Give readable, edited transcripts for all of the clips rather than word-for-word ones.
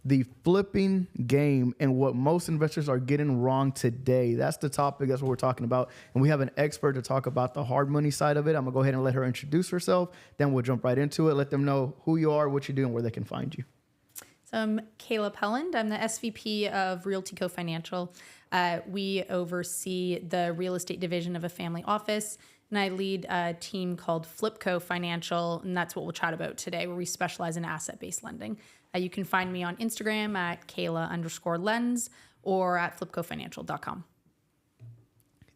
the flipping game and what most investors are getting wrong today. That's the topic. That's what we're talking about. And we have an expert to talk about the hard money side of it. I'm going to go ahead and let her introduce herself. Then we'll jump right into it. Let them know who you are, what you do, and where they can find you. So I'm Kayla Pelland. I'm the SVP of Realty Co Financial. We oversee the real estate division of a family office, and I lead a team called Flipco Financial, and that's what we'll chat about today, where we specialize in asset-based lending. You can find me on Instagram at Kayla_lens or at flipcofinancial.com.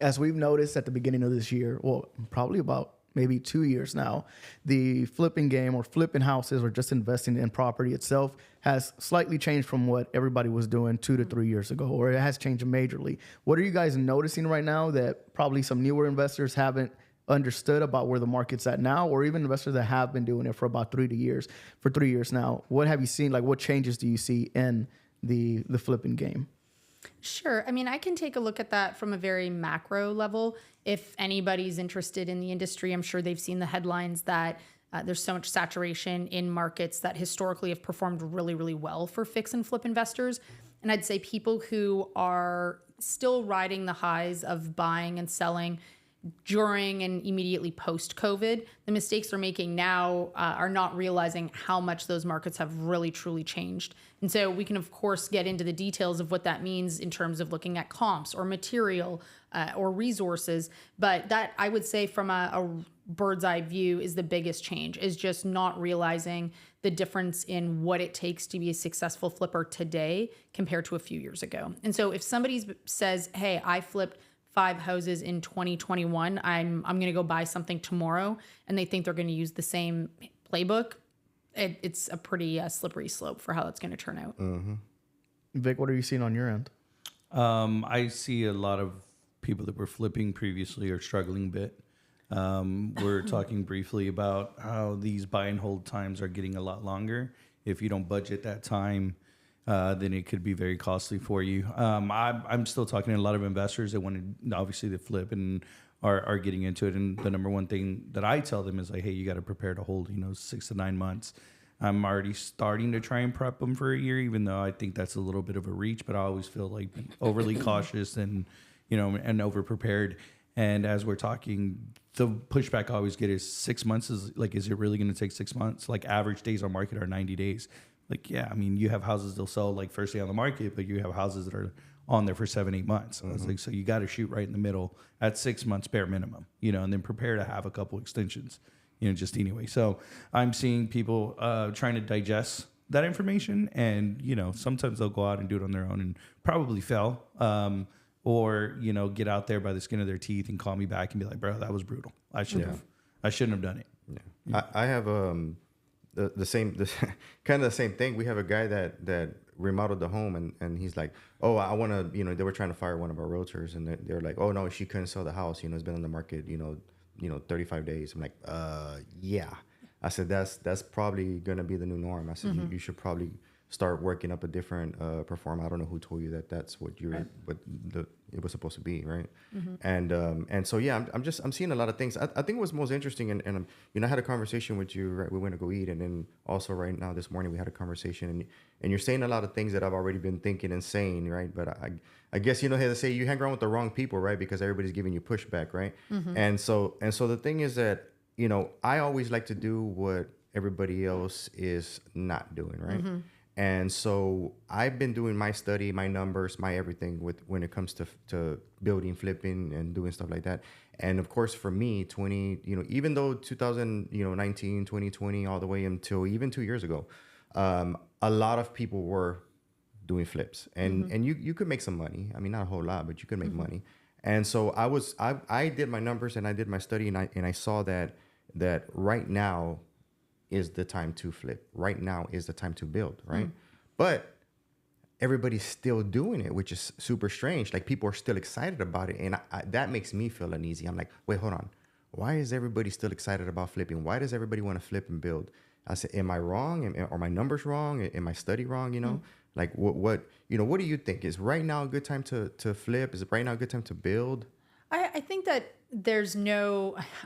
As we've noticed at the beginning of this year, well, probably about maybe 2 years now, the flipping game or flipping houses or just investing in property itself has slightly changed from what everybody was doing 2 to 3 years ago, or it has changed majorly. What are you guys noticing right now that probably some newer investors haven't understood about where the market's at now, or even investors that have been doing it for about 3 years now? What have you seen? Like, what changes do you see in the flipping game? Sure. I mean, I can take a look at that from a very macro level. If anybody's interested in the industry, I'm sure they've seen the headlines that there's so much saturation in markets that historically have performed really, really well for fix and flip investors. And I'd say people who are still riding the highs of buying and selling during and immediately post-COVID, the mistakes they're making now are not realizing how much those markets have really, truly changed. And so we can, of course, get into the details of what that means in terms of looking at comps or material or resources. But that, I would say, from a bird's eye view, is the biggest change, is just not realizing the difference in what it takes to be a successful flipper today compared to a few years ago. And so if somebody says, hey, I flipped 5 houses in 2021, I'm going to go buy something tomorrow, and they think they're going to use the same playbook, it's a pretty slippery slope for how that's going to turn out. Mm-hmm. Vic, what are you seeing on your end? I see a lot of people that were flipping previously are struggling a bit. We're talking briefly about how these buy and hold times are getting a lot longer. If you don't budget that time, then it could be very costly for you. I'm still talking to a lot of investors that want to, obviously, to flip and are getting into it. And the number one thing that I tell them is like, hey, you got to prepare to hold, 6 to 9 months. I'm already starting to try and prep them for a year, even though I think that's a little bit of a reach, but I always feel like be overly cautious and, and over prepared. And as we're talking, the pushback I always get is 6 months is it really going to take 6 months? Like, average days on market are 90 days. Like, yeah, I mean, you have houses they'll sell like first day on the market, but you have houses that are on there for 7-8 months. Mm-hmm. I was like, so you got to shoot right in the middle at 6 months bare minimum, and then prepare to have a couple extensions, just anyway. So I'm seeing people trying to digest that information, and sometimes they'll go out and do it on their own and probably fail, or get out there by the skin of their teeth and call me back and be like, bro, that was brutal. I shouldn't have done it. Yeah. I have the same kind of the same thing. We have a guy that remodeled the home, and he's like, oh, I want to, they were trying to fire one of our realtors, and they're like, oh no, she couldn't sell the house, it's been on the market 35 days. I'm like, yeah. I said that's probably gonna be the new norm. I said you should probably start working up a different perform. I don't know who told you that's what it was supposed to be, right? Mm-hmm. And so yeah, I'm seeing a lot of things. I think what's most interesting, and I had a conversation with you, right? We went to go eat, and then also right now this morning we had a conversation, and you're saying a lot of things that I've already been thinking and saying, right? But I guess how to say, you hang around with the wrong people, right? Because everybody's giving you pushback, right? Mm-hmm. And so the thing is that I always like to do what everybody else is not doing, right? Mm-hmm. And so I've been doing my study, my numbers, my everything when it comes to building, flipping, and doing stuff like that. And of course, for me, even though 2019, 2020, all the way until even 2 years ago, a lot of people were doing flips, and you could make some money. I mean, not a whole lot, but you could make money. And so I did my numbers and I did my study, and I saw that right now is the time to flip. Right now is the time to build, right? But everybody's still doing it, which is super strange. Like, people are still excited about it, and that makes me feel uneasy. I'm like, wait, hold on. Why is everybody still excited about flipping? Why does everybody want to flip and build? I said, am I wrong? Are my numbers wrong? Am my study wrong? Like, what do you think? Is right now a good time to flip? Is it right now a good time to build? I think that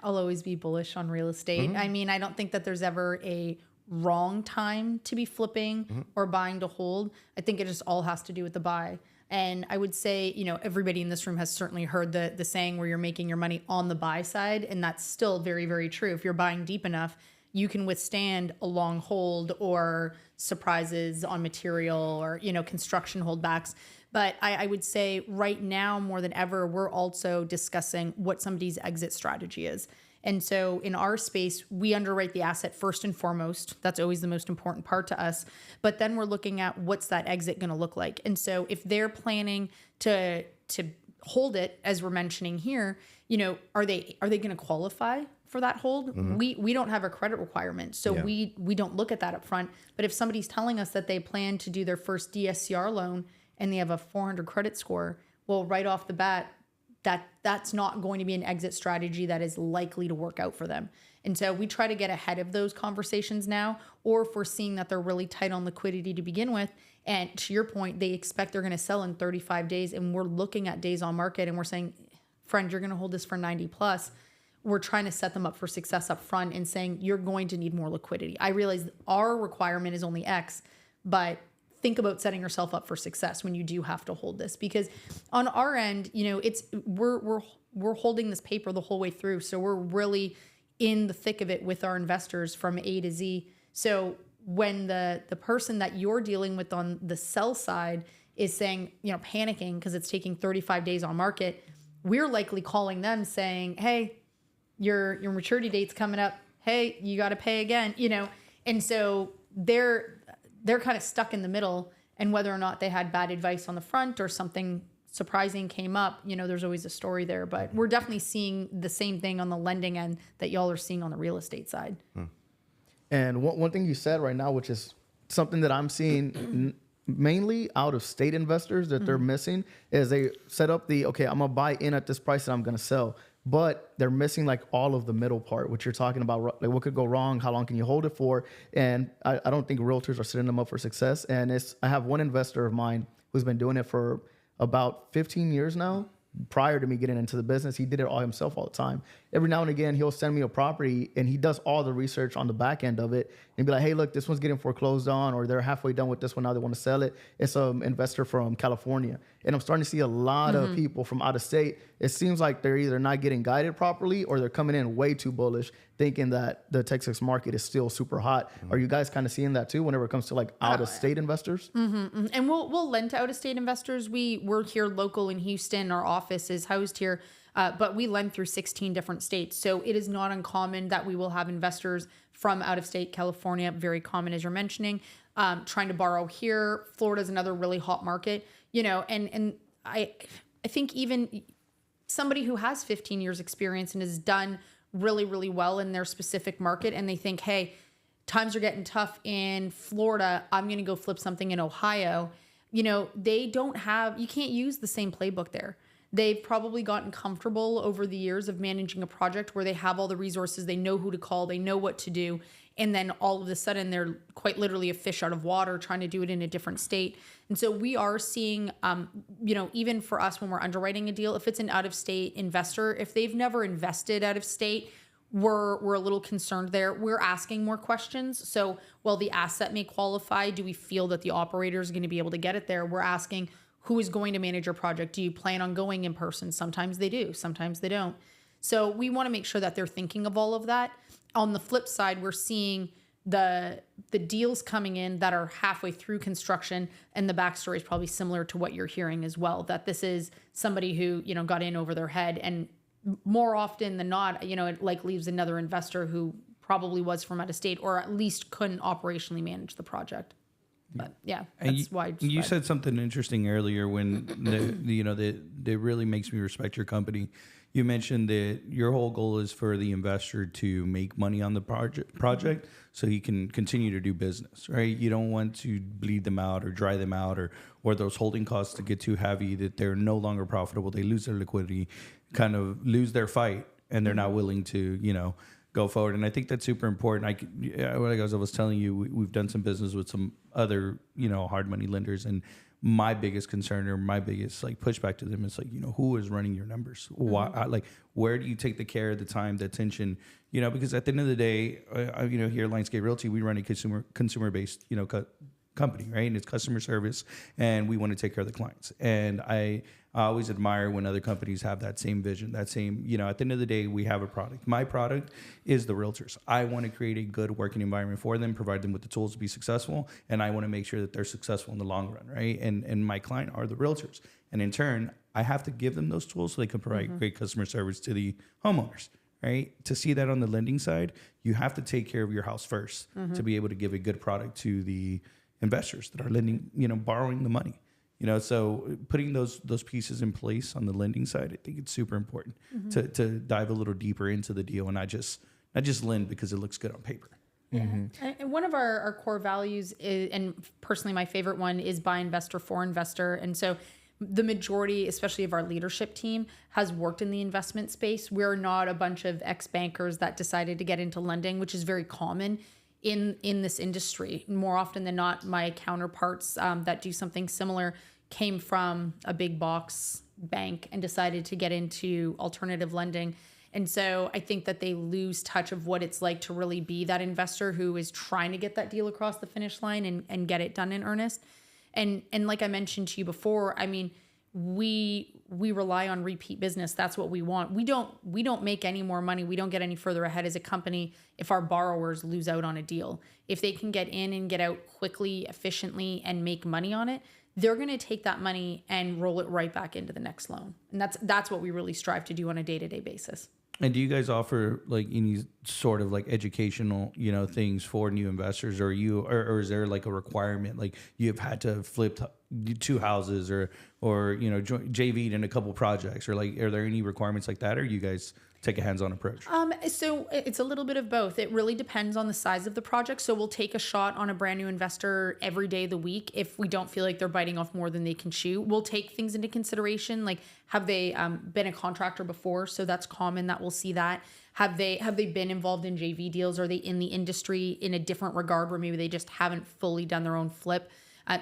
I'll always be bullish on real estate. Mm-hmm. I mean, I don't think that there's ever a wrong time to be flipping or buying to hold. I think it just all has to do with the buy. And I would say, everybody in this room has certainly heard the saying where you're making your money on the buy side. And that's still very, very true. If you're buying deep enough, you can withstand a long hold or surprises on material or, construction holdbacks. But I would say right now, more than ever, we're also discussing what somebody's exit strategy is. And so in our space, we underwrite the asset first and foremost. That's always the most important part to us. But then we're looking at what's that exit going to look like. And so if they're planning to hold it, as we're mentioning here, are they going to qualify for that hold? We don't have a credit requirement, so we don't look at that up front. But if somebody's telling us that they plan to do their first DSCR loan and they have a 400 credit score, well, right off the bat, that's not going to be an exit strategy that is likely to work out for them. And so we try to get ahead of those conversations now, or if we're seeing that they're really tight on liquidity to begin with, and to your point, they expect they're going to sell in 35 days, and we're looking at days on market and we're saying, friend, you're going to hold this for 90 plus. We're trying to set them up for success up front and saying, you're going to need more liquidity. I realize our requirement is only X, but think about setting yourself up for success when you do have to hold this, because on our end, we're holding this paper the whole way through. So we're really in the thick of it with our investors from A to Z. So when the person that you're dealing with on the sell side is saying, panicking because it's taking 35 days on market, we're likely calling them saying, hey, your maturity date's coming up. Hey, you got to pay again, And so they're kind of stuck in the middle, and whether or not they had bad advice on the front or something surprising came up, there's always a story there. But we're definitely seeing the same thing on the lending end that y'all are seeing on the real estate side. And one thing you said right now, which is something that I'm seeing mainly out of state investors that they're missing, is they set up I'm going to buy in at this price and I'm going to sell. But they're missing like all of the middle part, which you're talking about, like what could go wrong, how long can you hold it for? And I don't think realtors are setting them up for success. And I have one investor of mine who's been doing it for about 15 years now. Prior to me getting into the business, he did it all himself all the time. Every now and again, he'll send me a property and he does all the research on the back end of it and be like, hey, look, this one's getting foreclosed on, or they're halfway done with this one. Now they want to sell it. It's an investor from California. And I'm starting to see a lot of people from out of state. It seems like they're either not getting guided properly or they're coming in way too bullish, thinking that the Texas market is still super hot. Are you guys kind of seeing that too whenever it comes to like out of state investors? And we'll lend to out of state investors. We're here local in Houston. Our office is housed here. But we lend through 16 different states. So it is not uncommon that we will have investors from out of state, California, very common as you're mentioning, trying to borrow here. Florida's another really hot market, and I think even somebody who has 15 years experience and has done really, really well in their specific market, and they think, hey, times are getting tough in Florida, I'm going to go flip something in Ohio. They don't have, you can't use the same playbook there. They've probably gotten comfortable over the years of managing a project where they have all the resources, they know who to call, they know what to do. And then all of a sudden they're quite literally a fish out of water trying to do it in a different state. And so we are seeing, even for us when we're underwriting a deal, if it's an out-of-state investor, if they've never invested out of state, we're a little concerned there. We're asking more questions. So while the asset may qualify, do we feel that the operator is going to be able to get it there? We're asking, who is going to manage your project? Do you plan on going in person? Sometimes they do, sometimes they don't. So we want to make sure that they're thinking of all of that. On the flip side, we're seeing the deals coming in that are halfway through construction, and the backstory is probably similar to what you're hearing as well, that this is somebody who, got in over their head, and more often than not, it like leaves another investor who probably was from out of state or at least couldn't operationally manage the project. But yeah, that's why. You said something interesting earlier when that really makes me respect your company. You mentioned that your whole goal is for the investor to make money on the project so he can continue to do business, right? You don't want to bleed them out or dry them out or those holding costs to get too heavy that they're no longer profitable. They lose their liquidity, kind of lose their fight, and they're not willing to, go forward. And I think that's super important. Like I was telling you, we've done some business with some other, hard money lenders, and my biggest concern or my biggest like pushback to them is like, who is running your numbers? Why, like, where do you take the care, the time, the attention? Because at the end of the day, here at Lionsgate Realty, we run a consumer based, company, right? And it's customer service, and we want to take care of the clients. And I always admire when other companies have that same vision, that same, at the end of the day, we have a product. My product is the realtors. I want to create a good working environment for them, provide them with the tools to be successful, and I want to make sure that they're successful in the long run, right? And my client are the realtors. And in turn, I have to give them those tools so they can provide great customer service to the homeowners. Right. To see that on the lending side, you have to take care of your house first to be able to give a good product to the investors that are lending, borrowing the money. So putting those pieces in place on the lending side, I think it's super important to dive a little deeper into the deal and not just lend because it looks good on paper. And one of our core values is, and personally my favorite one, is buy investor for investor. And so the majority, especially of our leadership team, has worked in the investment space. We're not a bunch of ex-bankers that decided to get into lending, which is very common in this industry. More often than not, my counterparts that do something similar came from a big box bank and decided to get into alternative lending. And so I think that they lose touch of what it's like to really be that investor who is trying to get that deal across the finish line and get it done in earnest. And like I mentioned to you before, I mean, we rely on repeat business. That's what we want. We don't make any more money. We don't get any further ahead as a company if our borrowers lose out on a deal. If they can get in and get out quickly, efficiently, and make money on it, they're going to take that money and roll it right back into the next loan. And that's what we really strive to do on a day-to-day basis. And do you guys offer like any sort of like educational, things for new investors, or is there like a requirement, like you've had to flip 2 houses or JV'd in a couple projects, or like, are there any requirements like that, or you guys take a hands-on approach? So it's a little bit of both. It really depends on the size of the project. So we'll take a shot on a brand new investor every day of the week. If we don't feel like they're biting off more than they can chew, we'll take things into consideration. Like, have they been a contractor before? So that's common that we'll see that. Have they been involved in JV deals? Are they in the industry in a different regard where maybe they just haven't fully done their own flip?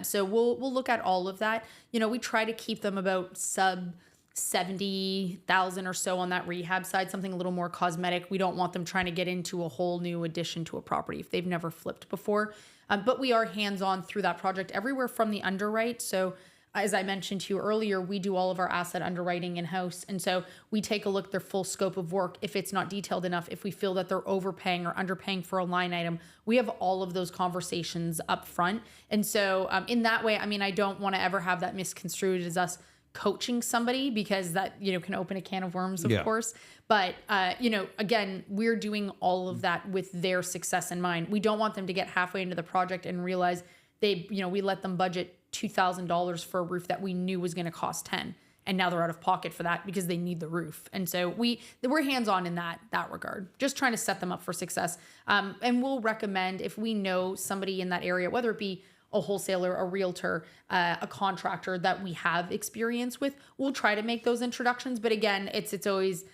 So we'll look at all of that. We try to keep them about sub 70,000 or so on that rehab side, something a little more cosmetic. We don't want them trying to get into a whole new addition to a property if they've never flipped before. But we are hands-on through that project everywhere from the underwrite. So as I mentioned to you earlier, we do all of our asset underwriting in-house. And so we take a look at their full scope of work. If it's not detailed enough, if we feel that they're overpaying or underpaying for a line item, we have all of those conversations up front. And so in that way, I mean, I don't want to ever have that misconstrued as us coaching somebody, because that, can open a can of worms, of course. But, again, we're doing all of that with their success in mind. We don't want them to get halfway into the project and realize we let them budget $2,000 for a roof that we knew was going to cost 10. And now they're out of pocket for that because they need the roof. And so we're hands-on in that regard, just trying to set them up for success. And we'll recommend, if we know somebody in that area, whether it be a wholesaler, a realtor, a contractor that we have experience with, we'll try to make those introductions. But again, it's always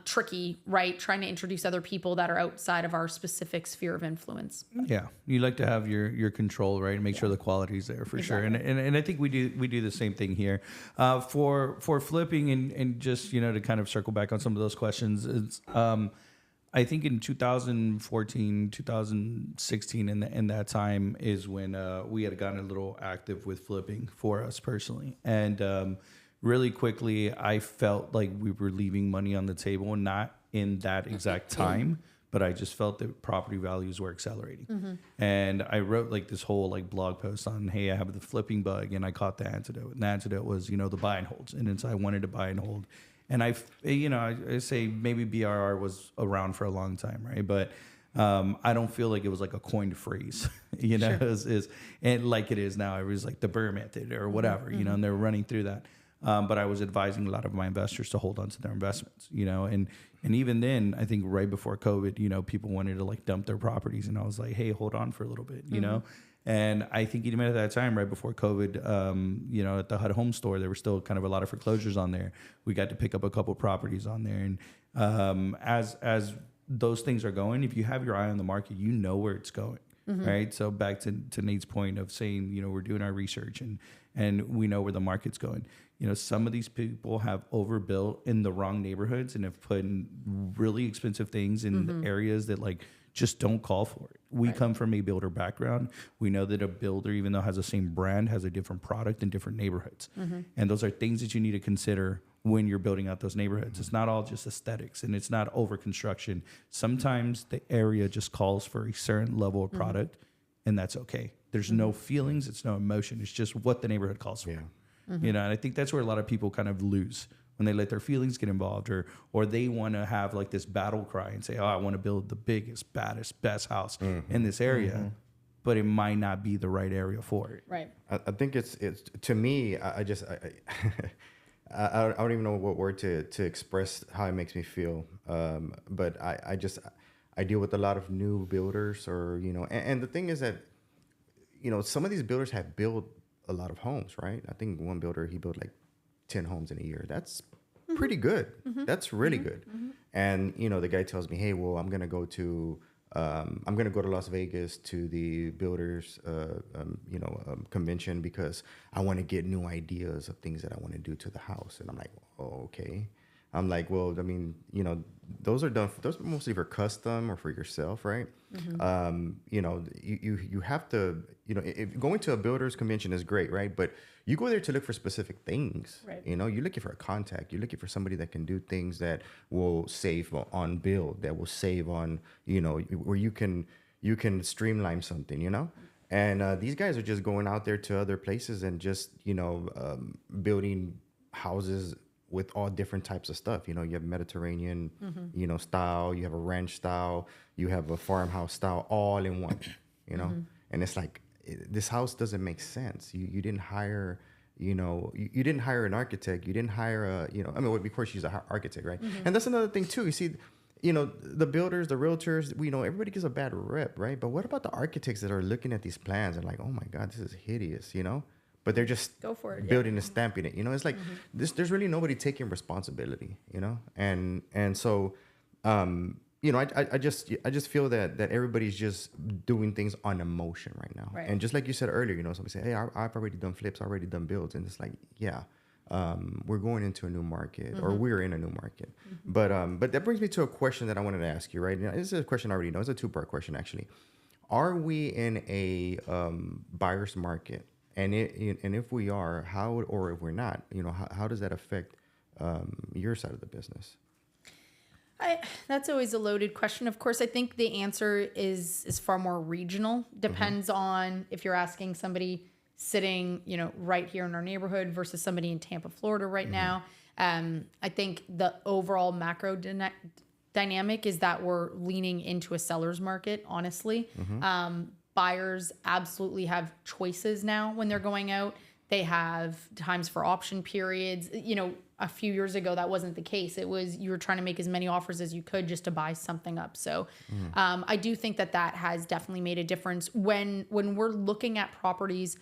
tricky, right? Trying to introduce other people that are outside of our specific sphere of influence. Yeah, you like to have your control, right, and make sure the quality's there for sure. And I think we do the same thing here for flipping and just to kind of circle back on some of those questions. It's I think in 2014, 2016, in that time is when we had gotten a little active with flipping for us personally. And really quickly, I felt like we were leaving money on the table, not in that exact time, but I just felt that property values were accelerating. Mm-hmm. And I wrote like this whole like blog post on, hey, I have the flipping bug, and I caught the antidote. And the antidote was, the buy and holds. And so I wanted to buy and hold. And I say maybe BRR was around for a long time, right? But I don't feel like it was like a coined phrase, sure. And like it is now. It was like the Burr method or whatever, mm-hmm. And they're running through that. But I was advising a lot of my investors to hold on to their investments, and even then, I think right before COVID, people wanted to like dump their properties, and I was like, hey, hold on for a little bit, mm-hmm. And I think even at that time, right before COVID, at the HUD Home Store, there were still kind of a lot of foreclosures on there. We got to pick up a couple properties on there, and as those things are going, if you have your eye on the market, you know where it's going. Right. So back to Nate's point of saying, you know, we're doing our research and we know where the market's going. You know, some of these people have overbuilt in the wrong neighborhoods and have put in really expensive things in the areas that like just don't call for it. We come from a builder background. We know that a builder, even though has the same brand, has a different product in different neighborhoods. And those are things that you need to consider when you're building out those neighborhoods. It's not all just aesthetics and it's not over construction. Sometimes the area just calls for a certain level of product and that's okay. There's no feelings. It's no emotion. It's just what the neighborhood calls for. You know, and I think that's where a lot of people kind of lose when they let their feelings get involved, or they want to have like this battle cry and say, oh, I want to build the biggest, baddest, best house in this area, but it might not be the right area for it. Right. I think it's to me, I don't even know what word to express how it makes me feel. But I deal with a lot of new builders, or, you know, and the thing is that, you know, some of these builders have built a lot of homes, right? I think one builder, he built like 10 homes in a year. That's pretty good. That's really good. And, you know, the guy tells me, hey, well, I'm going to go to Las Vegas to the builders, convention because I want to get new ideas of things that I want to do to the house. And I'm like, oh, okay. I'm like, well, I mean, you know, those are mostly for custom or for yourself, right? You know, you have to, you know, if going to a builder's convention is great, right? But you go there to look for specific things. Right. You know, you're looking for a contact. You're looking for somebody that can do things that will save on build, that will save on, you know, where you can streamline something, you know? And these guys are just going out there to other places and just, you know, building houses with all different types of stuff. You know, you have Mediterranean, you know, style, you have a ranch style, you have a farmhouse style, all in one, you know? And it's like, this house doesn't make sense. You didn't hire, you know, you didn't hire an architect. You didn't hire a, you know, I mean, of course she's an architect, right? And that's another thing too. You see, you know, the builders, the realtors, you know, everybody gives a bad rep, right? But what about the architects that are looking at these plans and like, oh my God, this is hideous, you know? But they're just go for it, building and stamping it. You know, it's like there's really nobody taking responsibility, you know? And so, you know, I just feel that everybody's just doing things on emotion right now. Right. And just like you said earlier, you know, somebody say, hey, I've already done flips, already done builds. And it's like, yeah, we're going into a new market or we're in a new market. But that brings me to a question that I wanted to ask you, right? Now, this is a question I already know. It's a two-part question, actually. Are we in a buyer's market? And if we are, how, or if we're not, you know, how does that affect your side of the business? That's always a loaded question. Of course, I think the answer is far more regional. Depends on if you're asking somebody sitting, you know, right here in our neighborhood versus somebody in Tampa, Florida right now. I think the overall macro dynamic is that we're leaning into a seller's market, honestly. Buyers absolutely have choices now when they're going out. They have times for option periods. You know, a few years ago, that wasn't the case. It was you were trying to make as many offers as you could just to buy something up. So I do think that has definitely made a difference. When we're looking at properties,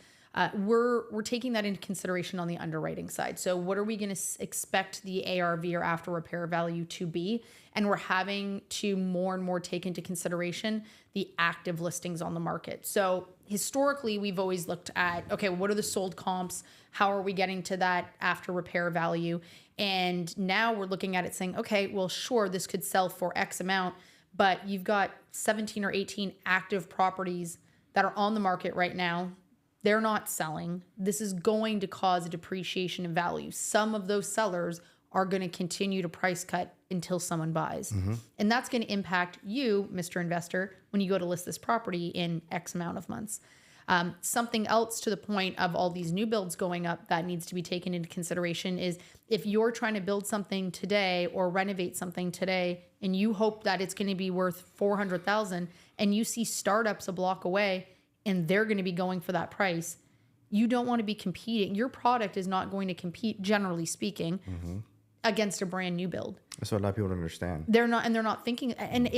we're taking that into consideration on the underwriting side. So what are we going to expect the ARV or after repair value to be? And we're having to more and more take into consideration the active listings on the market. So historically, we've always looked at, okay, what are the sold comps? How are we getting to that after repair value? And now we're looking at it saying, okay, well, sure, this could sell for X amount, but you've got 17 or 18 active properties that are on the market right now. They're not selling. This is going to cause a depreciation in value. Some of those sellers are going to continue to price cut until someone buys. And that's going to impact you, Mr. Investor, when you go to list this property in X amount of months. Something else to the point of all these new builds going up that needs to be taken into consideration is if you're trying to build something today or renovate something today and you hope that it's going to be worth $400,000 and you see startups a block away and they're going to be going for that price, you don't want to be competing. Your product is not going to compete, generally speaking, against a brand new build. That's what a lot of people don't understand. They're not thinking, and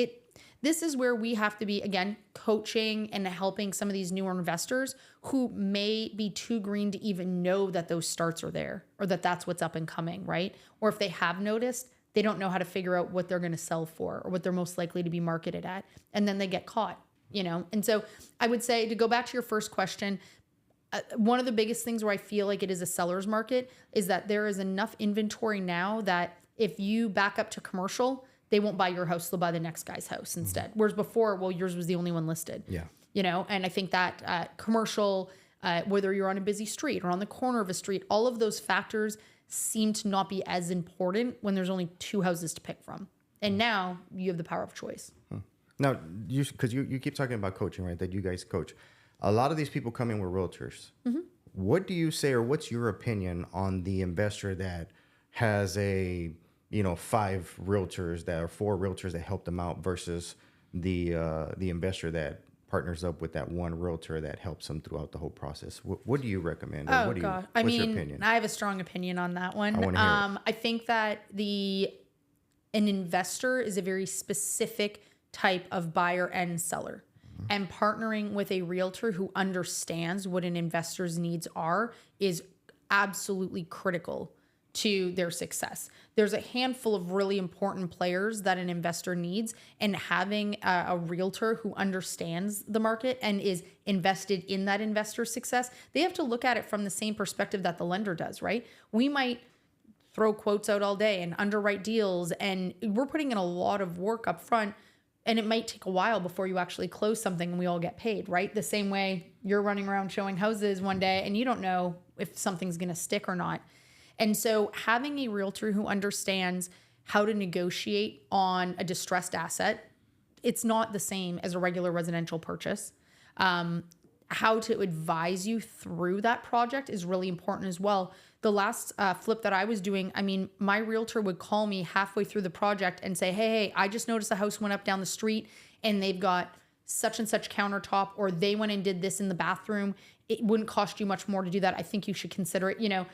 this is where we have to be, again, coaching and helping some of these newer investors who may be too green to even know that those starts are there or that that's what's up and coming, right? Or if they have noticed, They don't know how to figure out what they're going to sell for or what they're most likely to be marketed at. And then they get caught, you know? And so I would say, to go back to your first question, one of the biggest things where I feel like it is a seller's market is that there is enough inventory now that if you back up to commercial, they won't buy your house, they'll buy the next guy's house instead. Whereas before, well, yours was the only one listed. Yeah. You know, and I think that commercial, whether you're on a busy street or on the corner of a street, all of those factors seem to not be as important when there's only 2 houses to pick from. And now you have the power of choice. Now, because you keep talking about coaching, right? That you guys coach. A lot of these people come in with realtors. What do you say, or what's your opinion on the investor that has 5 realtors that are 4 realtors that help them out versus the investor that partners up with that one realtor that helps them throughout the whole process? What do you recommend? Or Oh, God. What's your opinion? I have a strong opinion on that one. I wanna hear it. I think that an investor is a very specific type of buyer and seller. And partnering with a realtor who understands what an investor's needs are is absolutely critical to their success. There's a handful of really important players that an investor needs, and having a realtor who understands the market and is invested in that investor's success, they have to look at it from the same perspective that the lender does, right? We might throw quotes out all day and underwrite deals, and we're putting in a lot of work up front, and it might take a while before you actually close something and we all get paid, right? The same way you're running around showing houses one day and you don't know if something's going to stick or not. And so having a realtor who understands how to negotiate on a distressed asset, it's not the same as a regular residential purchase. How to advise you through that project is really important as well. The last flip that I was doing, I mean, my realtor would call me halfway through the project and say, hey, I just noticed a house went up down the street and they've got such and such countertop, or they went and did this in the bathroom. It wouldn't cost you much more to do that. I think you should consider it. You know,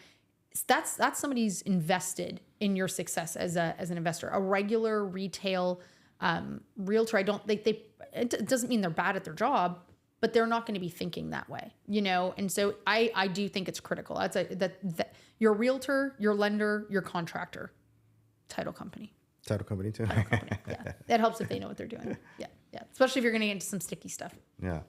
that's somebody who's invested in your success as an investor. A regular retail realtor, I don't think it doesn't mean they're bad at their job, but they're not going to be thinking that way, you know? And so I do think it's critical. That your realtor, your lender, your contractor, title company. Title company too. Title company. Yeah. That helps if they know what they're doing. Yeah. Yeah. Especially if you're going to get into some sticky stuff. Yeah.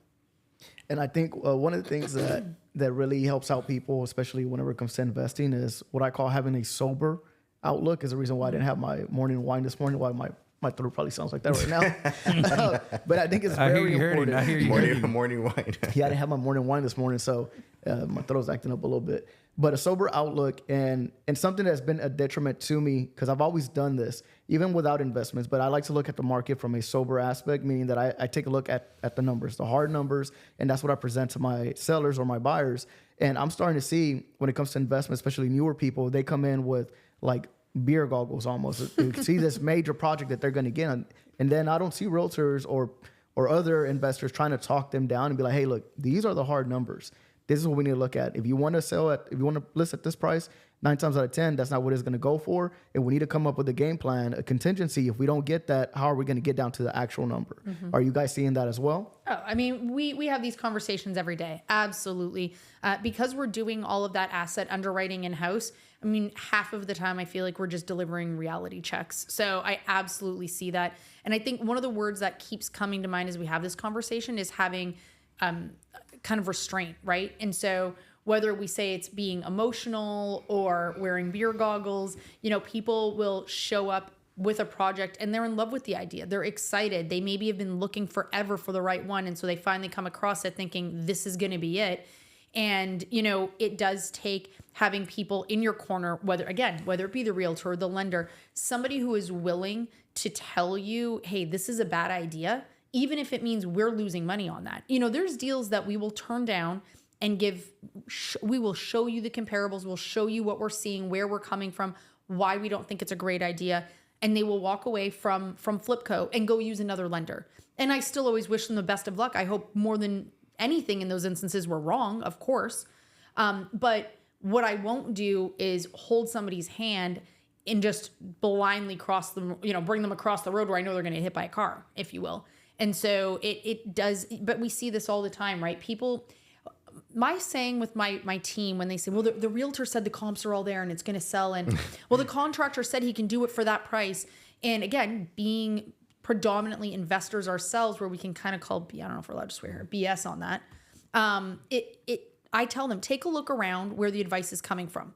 And I think one of the things that really helps out people, especially whenever it comes to investing, is what I call having a sober outlook. Is the reason why I didn't have my morning wine this morning, why my throat probably sounds like that right now. But I think it's very important. I hear you. Morning wine. Yeah, I didn't have my morning wine this morning, so my throat's acting up a little bit. But a sober outlook and something that's been a detriment to me, because I've always done this, even without investments, but I like to look at the market from a sober aspect, meaning that I take a look at the numbers, the hard numbers, and that's what I present to my sellers or my buyers. And I'm starting to see when it comes to investment, especially newer people, they come in with like beer goggles almost. You see this major project that they're going to get on, and then I don't see realtors or other investors trying to talk them down and be like, hey, look, these are the hard numbers. This is what we need to look at. If you want to list at this price, 9 times out of 10, that's not what it's going to go for. And we need to come up with a game plan, a contingency. If we don't get that, how are we going to get down to the actual number? Mm-hmm. Are you guys seeing that as well? Oh, I mean, we have these conversations every day. Absolutely. Because we're doing all of that asset underwriting in-house, I mean, half of the time I feel like we're just delivering reality checks. So I absolutely see that. And I think one of the words that keeps coming to mind as we have this conversation is having kind of restraint, right? And so whether we say it's being emotional or wearing beer goggles, you know, people will show up with a project and they're in love with the idea. They're excited. They maybe have been looking forever for the right one. And so they finally come across it thinking this is going to be it. And, you know, it does take having people in your corner, whether it be the realtor or the lender, somebody who is willing to tell you, hey, this is a bad idea, even if it means we're losing money on that. You know, there's deals that we will turn down and we will show you the comparables. We'll show you what we're seeing, where we're coming from, why we don't think it's a great idea. And they will walk away from Flipco and go use another lender. And I still always wish them the best of luck. I hope more than anything in those instances we're wrong, of course. But what I won't do is hold somebody's hand and just blindly bring them across the road where I know they're going to get hit by a car, if you will. And so it does, but we see this all the time, right? People, my saying with my team when they say, well, the realtor said the comps are all there and it's going to sell. And well, the contractor said he can do it for that price. And again, being predominantly investors ourselves, where we can kind of call, I don't know if we're allowed to swear here, BS on that. I tell them, take a look around where the advice is coming from.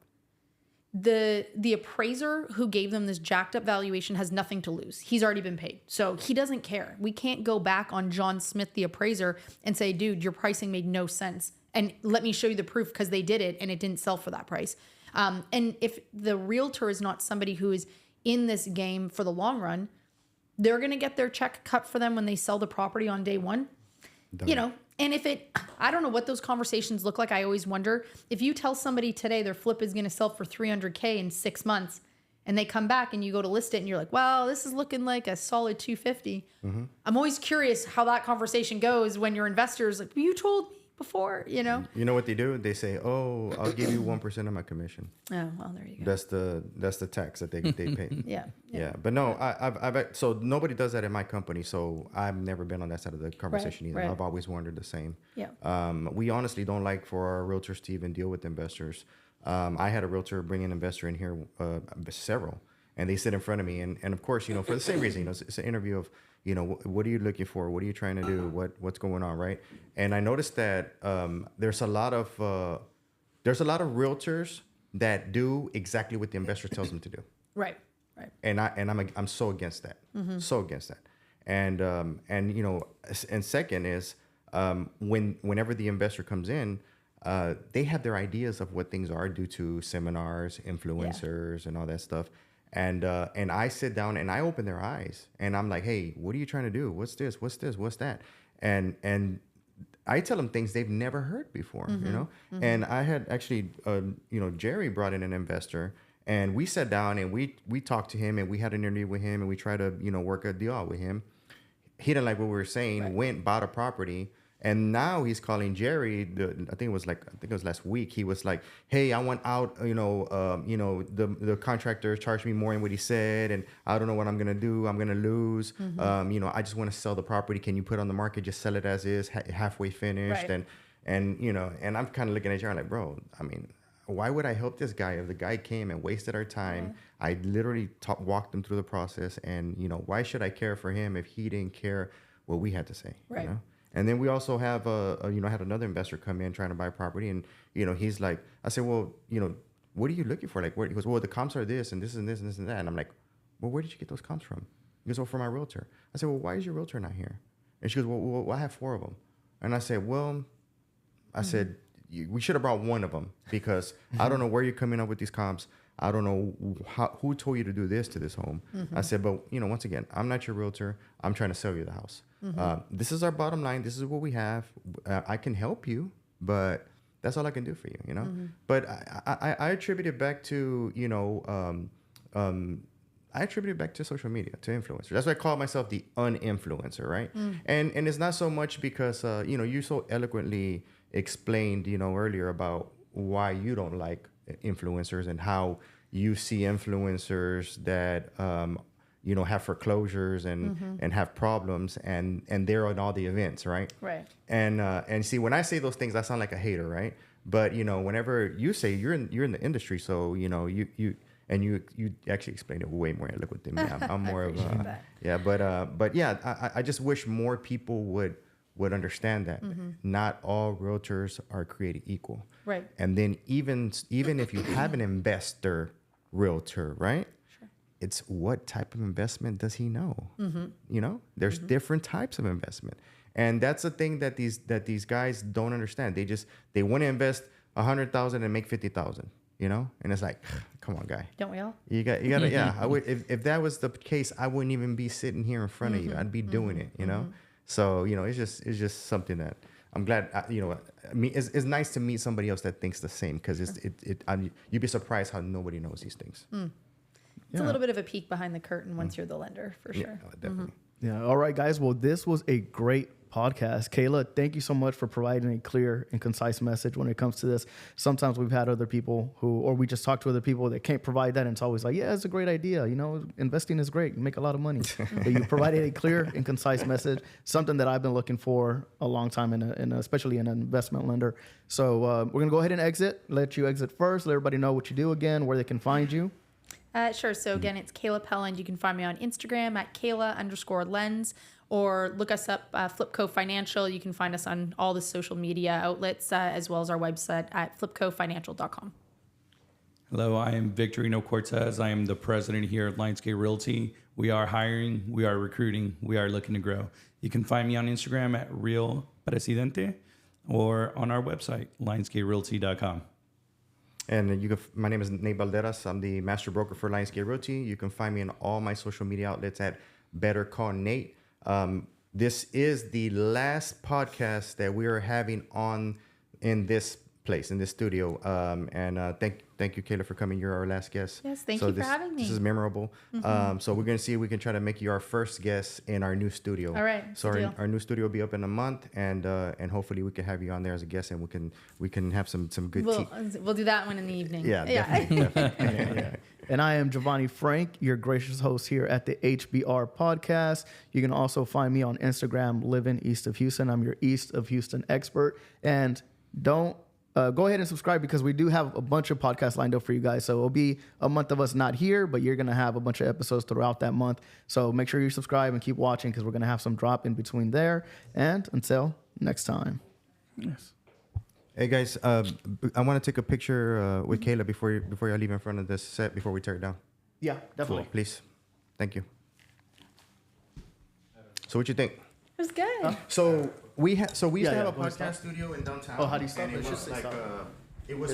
The appraiser who gave them this jacked up valuation has nothing to lose. He's already been paid. So he doesn't care. We can't go back on John Smith, the appraiser, and say, dude, your pricing made no sense. And let me show you the proof, because they did it and it didn't sell for that price. And if the realtor is not somebody who is in this game for the long run, they're going to get their check cut for them when they sell the property on day one. You know, and if I don't know what those conversations look like. I always wonder, if you tell somebody today their flip is going to sell for $300K in 6 months, and they come back and you go to list it and you're like, well, this is looking like a solid 250. I'm always curious how that conversation goes when your investor's like, well, you told me before, you know? You know what they do? They say, oh, I'll give you 1% of my commission. Oh, well, there you go. That's the tax that they pay. Yeah. But no, I've so nobody does that in my company. So I've never been on that side of the conversation either. Right. I've always wondered the same. Yeah. We honestly don't like for our realtors to even deal with investors. I had a realtor bring an investor in here, several, and they sit in front of me. And of course, you know, for the same reason, you know, it's an interview of, you know, what are you looking for? What are you trying to do? What's going on, right? And I noticed that there's a lot of realtors that do exactly what the investor tells them to do. Right. And I'm so against that. So against that. And you know, and second is whenever the investor comes in, they have their ideas of what things are due to seminars, influencers, and all that stuff. And I sit down and I open their eyes and I'm like, hey, what are you trying to do? What's this? What's this? What's that? And I tell them things they've never heard before, you know? And I had actually, you know, Jerry brought in an investor, and we sat down and we talked to him, and we had an interview with him, and we tried to, you know, work a deal out with him. He didn't like what we were saying, went, bought a property. And now he's calling Jerry. I think it was last week. He was like, "Hey, I want out. You know, the contractor charged me more than what he said, and I don't know what I'm gonna do. I'm gonna lose. You know, I just want to sell the property. Can you put it on the market? Just sell it as is, halfway finished." Right. And you know, and I'm kind of looking at Jerry like, bro. I mean, why would I help this guy if the guy came and wasted our time? I literally walked him through the process, and you know, why should I care for him if he didn't care what we had to say? Right. You know? And then we also have you know, I had another investor come in trying to buy property, and you know, he's like, I said, well, you know, what are you looking for? Like, where? He goes, well, the comps are this and this and this and this and that. And I'm like, well, where did you get those comps from? He goes, well, from my realtor. I said, well, why is your realtor not here? And she goes, well, I have 4 of them. And I said, well, we should have brought one of them, because I don't know where you're coming up with these comps. I don't know who told you to do this to this home. I said, but you know, once again, I'm not your realtor. I'm trying to sell you the house. This is our bottom line. This is what we have. I can help you, but that's all I can do for you, you know? But I attribute it back to, you know, I attribute it back to social media, to influencers. That's why I call myself the uninfluencer, right? And it's not so much because, you know, you so eloquently explained, you know, earlier about why you don't like influencers and how you see influencers that, you know, have foreclosures and have problems, and they're on all the events, right? Right. And see, when I say those things, I sound like a hater, right? But you know, whenever you say you're in the industry, so you know, you actually explain it way more eloquent than me. I'm more of but yeah, I just wish more people would understand that not all realtors are created equal. Right. And then even if you have an investor realtor, right? It's what type of investment does he know? You know, there's different types of investment, and that's the thing that these guys don't understand. They want to invest $100,000 and make $50,000. You know, and it's like, come on, guy. Don't we all? You gotta, yeah. I would if that was the case, I wouldn't even be sitting here in front of you. I'd be doing it. You know, so you know, it's just something that I'm glad. You know, I mean, it's nice to meet somebody else that thinks the same, because you'd be surprised how nobody knows these things. It's a little bit of a peek behind the curtain once you're the lender, for sure. Yeah, definitely. Yeah. All right, guys. Well, this was a great podcast. Kayla, thank you so much for providing a clear and concise message when it comes to this. Sometimes we've had other people or we just talk to other people that can't provide that. And it's always like, yeah, it's a great idea. You know, investing is great. You make a lot of money. But you provided a clear and concise message, something that I've been looking for a long time, especially in an investment lender. So we're going to go ahead and exit, let you exit first, let everybody know what you do again, where they can find you. Sure. So again, it's Kayla Pelland. You can find me on Instagram at Kayla_lens, or look us up, Flipco Financial. You can find us on all the social media outlets, as well as our website at flipcofinancial.com. Hello, I am Victorino Cortez. I am the president here at Lionsgate Realty. We are hiring, we are recruiting, we are looking to grow. You can find me on Instagram at Real Presidente or on our website, lionsgaterealty.com. And my name is Nate Balderas. I'm the master broker for Lionsgate Realty. You can find me on all my social media outlets at Better Call Nate. This is the last podcast that we are having on in this place, in this studio. Thank you, Kayla, for coming. You're our last guest. Yes, thank you for having me. This is memorable. So we're going to see if we can try to make you our first guest in our new studio. All right. So our new studio will be up in a month, and hopefully we can have you on there as a guest, and we can have some good tea. We'll do that one in the evening. Yeah, definitely. Yeah. And I am Jovani Frank, your gracious host here at the HBR podcast. You can also find me on Instagram, living east of Houston. I'm your East of Houston expert. And don't go ahead and subscribe, because we do have a bunch of podcasts lined up for you guys. So it'll be a month of us not here, but you're going to have a bunch of episodes throughout that month. So make sure you subscribe and keep watching, because we're going to have some drop in between there. And until next time. Yes. Hey guys, I want to take a picture with Kayla before you leave in front of this set before we tear it down. Yeah, definitely. Cool. Please, thank you. So what you think? It was good. So we used to have a go ahead, podcast studio in downtown. Oh, how do you stop and it? it It was should say like stop. it was